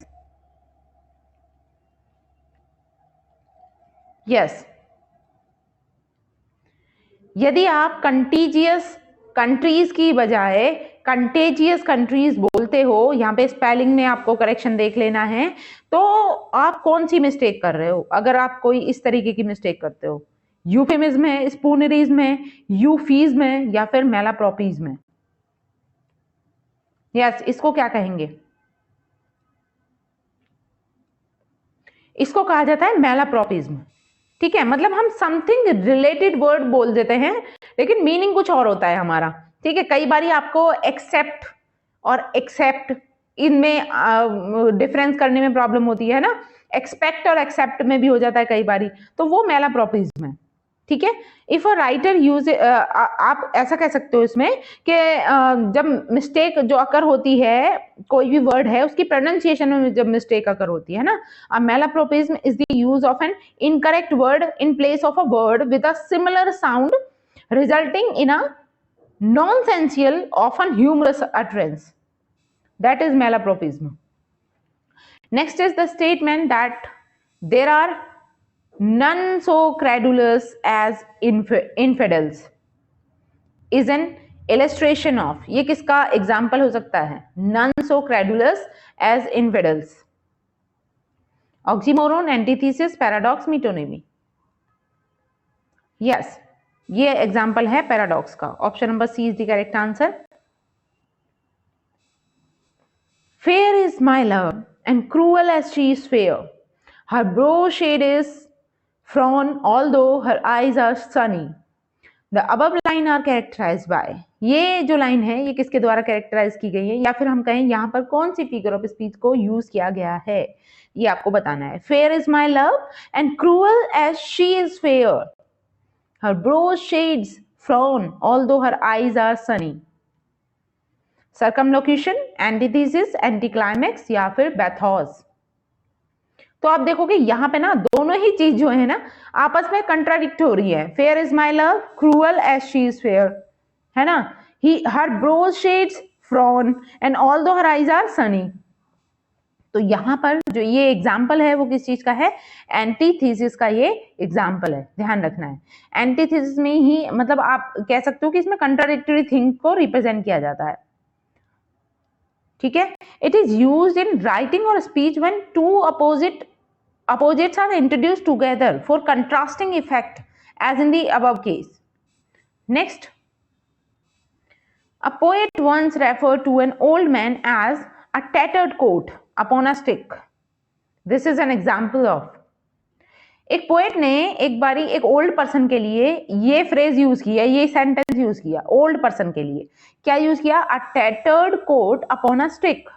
Yes, यदि आप कंटीजियस कंट्रीज की बजाय कंटेजियस कंट्रीज बोलते हो, यहाँ पे स्पेलिंग में आपको करेक्शन देख लेना है, तो आप कौन सी मिस्टेक कर रहे हो। अगर आप कोई इस तरीके की मिस्टेक करते हो, यूफेमिज्म है, स्पूनरिज्म है, यूफीज्म है या फिर मेलाप्रोपिज्म है। यस, इसको क्या कहेंगे, इसको कहा जाता है मेलाप्रोपिज्म, ठीक है। मतलब हम समथिंग रिलेटेड वर्ड बोल देते हैं लेकिन मीनिंग कुछ और होता है हमारा, ठीक है। कई बार आपको एक्सेप्ट और एक्सेप्ट इनमें डिफरेंस करने में प्रॉब्लम होती है ना, एक्सपेक्ट और एक्सेप्ट में भी हो जाता है कई बार, तो वो मेलाप्रोपिज्म है, ठीक है। इफ अ राइटर यूज, आप ऐसा कह सकते हो इसमें कि जब मिस्टेक जो अकर होती है, कोई भी वर्ड है उसकी प्रोनाउंसिएशन में जब मिस्टेक अकर होती है ना, a malapropism is the use of an incorrect word in place of a word with a similar sound resulting in a nonsensical often humorous utterance. That is malapropism. Next is the statement that there are none so credulous as infidels is an illustration of, ये किसका एग्जाम्पल हो सकता है? None so credulous as infidels. Oxymoron, antithesis, paradox, metonymy. Yes, ये एग्जाम्पल है पैराडॉक्स का। Option number C is the correct answer. Fair is my love and cruel as she is fair, her brow shade is frown although her eyes are sunny, the above line are characterized by. ये जो लाइन है ये किसके द्वारा कैरेक्टराइज की गई है, या फिर हम कहें यहाँ पर कौन सी फिगर ऑफ स्पीच को यूज किया गया है, ये आपको बताना है। Fair is my love and cruel as she is fair, her brow shades frown although her eyes are sunny। circumlocution, antithesis, anticlimax या फिर bathos। तो आप देखोगे यहाँ पे ना दोनों ही चीज जो है ना आपस में कंट्राडिक्ट हो रही है। Fair is my love, cruel as she is fair, है ना। Her brows shades frown and although her eyes are sunny. तो यहाँ पर जो ये एग्जाम्पल है वो किस चीज का है? एंटीथीसिस का ये एग्जाम्पल है, ध्यान रखना है। एंटीथीसिस में ही मतलब आप कह सकते हो कि इसमें कंट्राडिक्टरी थिंग को रिप्रेजेंट किया जाता है, ठीक है। It is used in writing or speech when two opposites are introduced together for contrasting effect as in the above case. Next, a poet once referred to an old man as a tattered coat upon a stick. This is an example of। एक पोएट ने एक बारी एक ओल्ड पर्सन के लिए ये फ्रेज यूज किया, ये सेंटेंस यूज किया ओल्ड पर्सन के लिए। क्या यूज किया? A tattered coat upon a stick.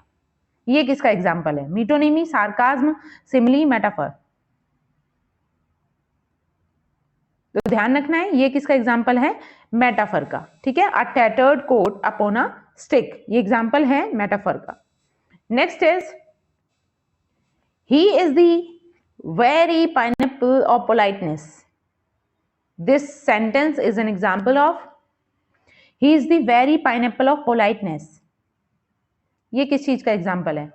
ये किसका एग्जाम्पल है? Metonymy, sarcasm, simile, metaphor. तो ध्यान रखना है ये किसका एग्जाम्पल है? मेटाफर का, ठीक है। A tattered coat upon a stick, ये एग्जाम्पल है मेटाफर का। Next is he is the very pineapple of politeness। this sentence is an example of he is the very pineapple of politeness। ये किस चीज का एग्जाम्पल है?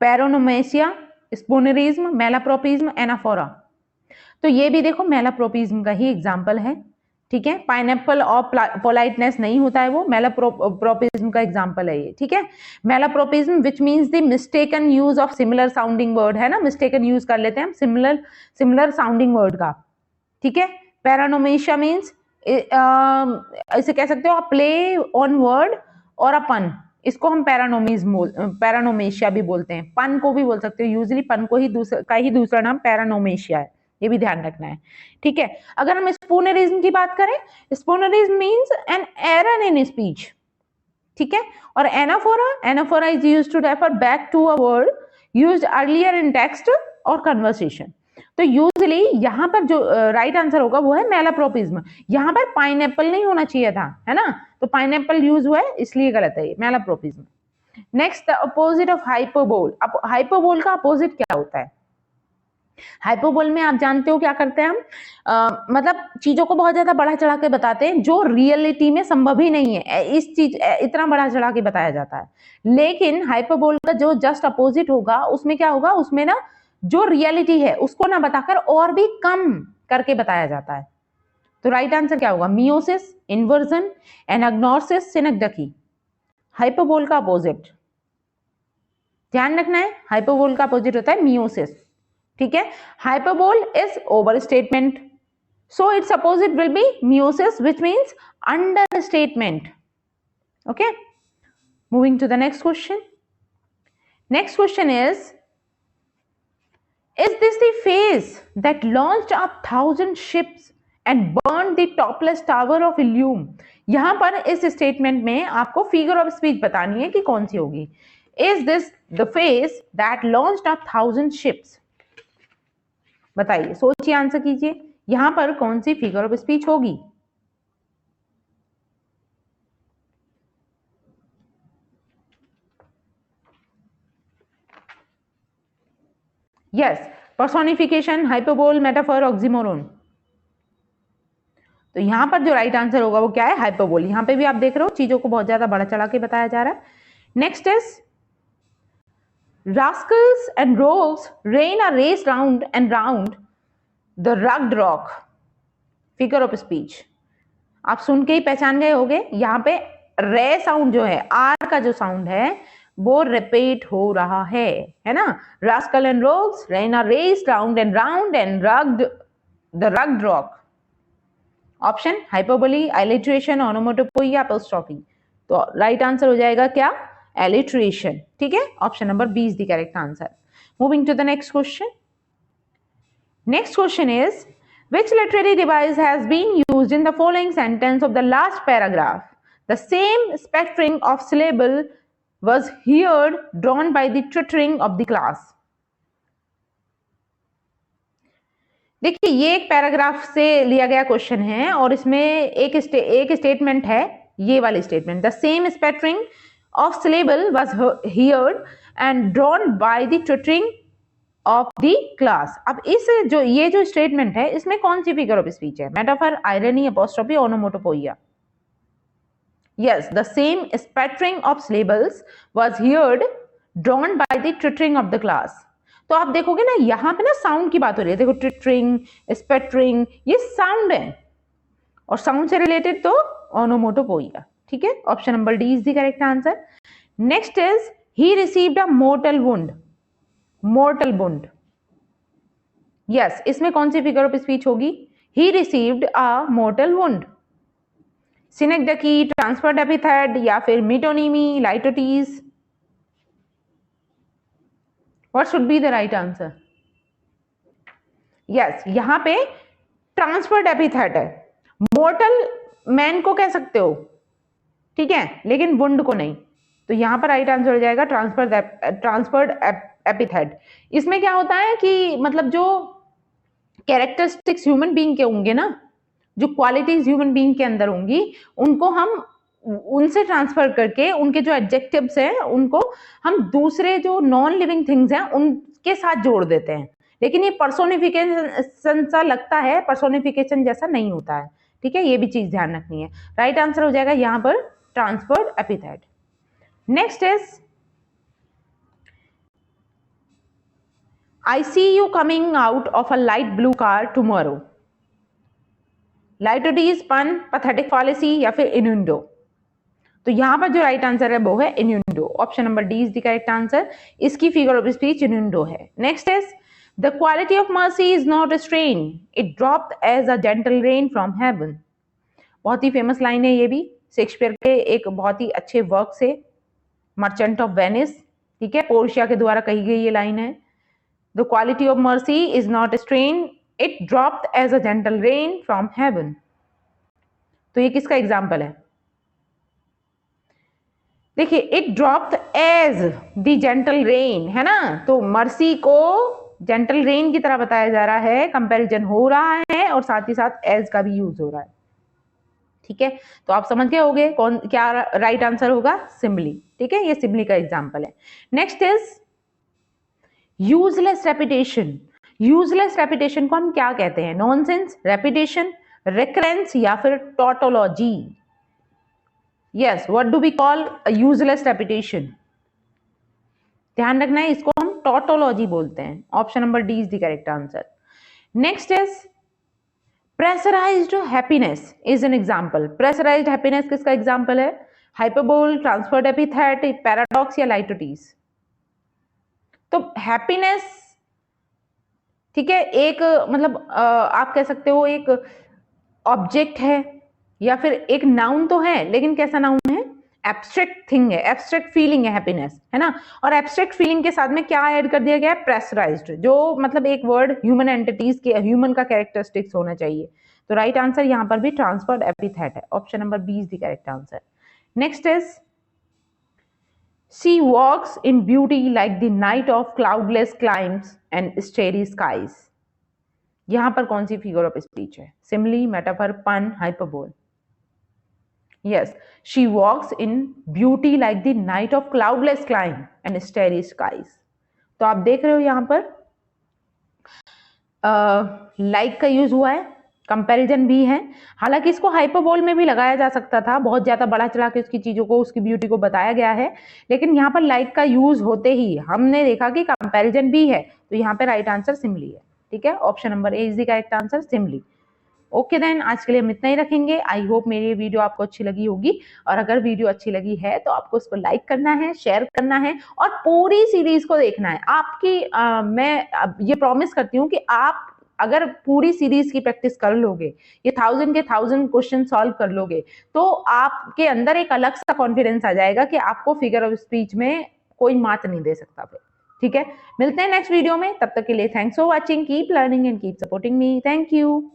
पैरोनोमेसिया, स्पूनरिज्म, मेलाप्रोपिज्म, एनाफोरा। तो ये भी देखो मेलाप्रोपिज्म का ही एग्जाम्पल है, ठीक है। पाइनएप्पल ऑफ पोलाइटनेस नहीं होता है वो, मेलाप्रोपिज्म का एग्जाम्पल है ये, ठीक है। मेलाप्रोपिज्म which means the mistaken use of similar sounding word, है ना, मिस्टेकन यूज कर लेते हैं हम सिमिलर साउंडिंग वर्ड का, ठीक है। पैरानोमेशिया मीन्स इसे कह सकते हो आप प्ले ऑन वर्ड और अपन, इसको हम पैरानोमेशिया भी बोलते हैं। पन को भी बोल सकते हो, यूजली पन को ही दूसरा नाम पैरानोमेशिया है, ये भी ध्यान रखना है, ठीक है। अगर हम स्पूनरिज्म की बात करें, spoonerism means an error in speech, ठीक है। और anaphora is used to refer back to a word used earlier in text or conversation. तो यूजली यहाँ पर जो राइट आंसर होगा वो है मेलाप्रोपिज्म। यहाँ पर पाइनएप्पल नहीं होना चाहिए था, है ना, तो पाइनएप्पल यूज हुआ है इसलिए गलत है ये, मेलाप्रोपिज्म। Next, the opposite of hyperbole. Hyperbole का अपोजिट क्या होता है? हाइपरबोल में आप जानते हो क्या करते हैं हम, मतलब चीजों को बहुत ज्यादा बढ़ा चढ़ा के बताते हैं जो रियलिटी में संभव ही नहीं है, इस चीज इतना बढ़ा चढ़ा के बताया जाता है। लेकिन हाइपरबोल का जो जस्ट अपोजिट होगा उसमें क्या होगा? उसमें ना जो रियलिटी है उसको ना बताकर और भी कम करके बताया जाता है। तो राइट आंसर क्या होगा? Meiosis, inversion, anagnorisis, synecdoche. Hyperbole का अपोजिट ध्यान रखना है, हाइपरबोल का अपोजिट होता है मियोसिस, ठीक है। Hyperbole is overstatement, so its opposite will be meiosis which means understatement, okay. Moving to the next question. Next question is this the phase that launched up 1,000 ships and burned the topless tower of Ilium? यहां पर इस स्टेटमेंट में आपको फिगर ऑफ स्पीच बतानी है कि कौन सी होगी। Is this the phase that launched up 1,000 ships? बताइए, सोचिए, आंसर कीजिए, यहां पर कौन सी फिगर ऑफ स्पीच होगी? Yes, personification, hyperbole, metaphor, oxymoron. तो यहां पर जो राइट आंसर होगा वो क्या है? हाइपरबोल। यहां पे भी आप देख रहे हो चीजों को बहुत ज्यादा बढ़ा चढ़ा के बताया जा रहा है। Next is rascals and rogues rain a race round and round the rugged rock, figure of speech। आप सुन के ही पहचान गए होंगे, यहाँ पे रे साउंड जो है, आर का जो साउंड है वो रिपीट हो रहा है ना। Rascal and rogues ran are raced round and rugged the rugged rock. Option hyperbole, alliteration, onomatopoeia, apostrophe. तो राइट आंसर हो जाएगा क्या? एलिट्रेशन। ठीक है, option number B is the correct answer. Moving to the next question. Next question is, which literary device has been used in the following sentence of the last paragraph? The same spattering of syllable was heard drawn by the twittering of the class. देखिए, ये एक पैराग्राफ से लिया गया क्वेश्चन है और इसमें एक स्टेटमेंट है, ये वाली statement, the same spattering of syllable was heard and drawn by the twittering of the class. अब ये जो स्टेटमेंट है, इसमें कौन सी फिगर ऑफ स्पीच है? Metaphor, irony, apostrophe, ओनोमेटोपोइया। Yes, the same spattering of syllables was heard drawn by the twittering of the class. तो आप देखोगे ना, यहाँ पे ना साउंड की बात हो रही है। देखो, ट्विटरिंग, स्पैटरिंग, ये साउंड है और साउंड से रिलेटेड तो ओनोमेटोपोइया। ठीक है, option number D is the correct answer. Next is, he received a mortal wound. Mortal wound, yes, इसमें कौन सी फिगर ऑफ स्पीच होगी? He received a mortal wound. Synecdoche, transferred epithet या फिर metonymy, litotes. What should be the right answer? Yes, यहां पे ट्रांसफर्ड एपिथेट है। मोर्टल मैन को कह सकते हो, ठीक है, लेकिन वुंड को नहीं। तो यहां पर राइट आंसर हो जाएगा ट्रांसफर्ड एपिथेट। इसमें क्या होता है कि मतलब जो कैरेक्टरिस्टिक्स ह्यूमन बीइंग के होंगे ना, जो क्वालिटीज ह्यूमन बीइंग के अंदर होंगी, उनको हम उनसे ट्रांसफर करके उनके जो एडजेक्टिव्स हैं उनको हम दूसरे जो नॉन लिविंग थिंग्स हैं उनके साथ जोड़ देते हैं। लेकिन ये पर्सोनिफिकेशन सा लगता है, पर्सोनिफिकेशन जैसा नहीं होता है। ठीक है, ये भी चीज ध्यान रखनी है। राइट आंसर हो जाएगा यहां पर transferred epithet. Next is, I see you coming out of a light blue car tomorrow. लाइटोटीज, पन, पैथेटिक फॉलेसी या फिर इनुंडो। तो यहां पर जो राइट आंसर है वो है innuendo. Option number D is the correct answer. इसकी फिगर ऑफ स्पीच इनुंडो है। Next is, the quality of mercy is not restrain, it dropped as a gentle rain from heaven. बहुत ही फेमस लाइन है ये भी, शेक्सपियर के एक बहुत ही अच्छे वर्क से, मर्चेंट ऑफ वेनिस। ठीक है, पोर्शिया के द्वारा कही गई ये लाइन है। The quality of mercy is not strained, it dropped as a gentle rain from heaven. तो ये किसका एग्जाम्पल है? देखिए, it dropped as the gentle rain, है ना। तो मर्सी को जेंटल रेन की तरह बताया जा रहा है, कंपैरिजन हो रहा है और साथ ही साथ एज का भी यूज हो रहा है। ठीक है, तो आप समझ गए होंगे कौन क्या राइट आंसर होगा? सिम्बली। ठीक है, ये सिम्बली का एग्जाम्पल है। Next is useless repetition. Useless repetition को हम क्या कहते हैं? नॉनसेंस, रेपिटेशन, रिकरेंस या फिर tautology. Yes, what do we call useless repetition? ध्यान रखना है, इसको हम टॉटोलॉजी बोलते हैं। Option number D is the correct answer. Next is pressurised happiness is an example. Pressurised happiness किसका एग्जाम्पल है? हाइपरबोल, ट्रांसफर्ड एपिथेट, पैराडॉक्स या लाइटोटीज। तो हैप्पीनेस, ठीक है, एक मतलब आप कह सकते हो एक ऑब्जेक्ट है या फिर एक नाउन तो है, लेकिन कैसा नाउन है? एब्स्ट्रैक्ट थिंग है, एब्स्ट्रैक्ट फीलिंग है हैप्पीनेस, है ना। और एब्स्ट्रैक्ट फीलिंग के साथ में क्या ऐड कर दिया गया है? प्रेशराइज्ड, जो मतलब एक वर्ड ह्यूमन एंटिटीज के, ह्यूमन का कैरेक्टरिस्टिक्स होना चाहिए। तो राइट आंसर यहां पर भी ट्रांसफर्ड एपिथेट है। Option number B is the correct answer. Next is, she walks in beauty like the night of cloudless climes and starry skies. यहां पर कौन सी फिगर ऑफ स्पीच है? सिमिली, मेटाफर, पन, hyperbole. Yes, she walks in beauty like the night of cloudless climb and starry skies. तो आप देख रहे हो यहां पर लाइक का यूज हुआ है, कंपैरिजन भी है। हालांकि इसको हाइपरबोल में भी लगाया जा सकता था, बहुत ज्यादा बढ़ा चढ़ा के उसकी चीजों को, उसकी ब्यूटी को बताया गया है, लेकिन यहाँ पर लाइक का यूज होते ही हमने देखा कि कंपैरिजन भी है, तो यहाँ पे राइट आंसर सिमिली है। ठीक है, option number A is the correct answer, simile. Okay then, आज के लिए हम इतना ही रखेंगे। आई होप मेरी ये वीडियो आपको अच्छी लगी होगी, और अगर वीडियो अच्छी लगी है तो आपको उसको लाइक करना है, शेयर करना है और पूरी सीरीज को देखना है। मैं अब ये प्रॉमिस करती हूँ कि आप अगर पूरी सीरीज की प्रैक्टिस कर लोगे, ये 1000 के 1000 क्वेश्चन सॉल्व कर लोगे, तो आपके अंदर एक अलग सा कॉन्फिडेंस आ जाएगा कि आपको फिगर ऑफ स्पीच में कोई मात नहीं दे सकता फिर। ठीक है, मिलते हैं नेक्स्ट वीडियो में। तब तक के लिए thanks for watching, keep learning and keep supporting me. Thank you.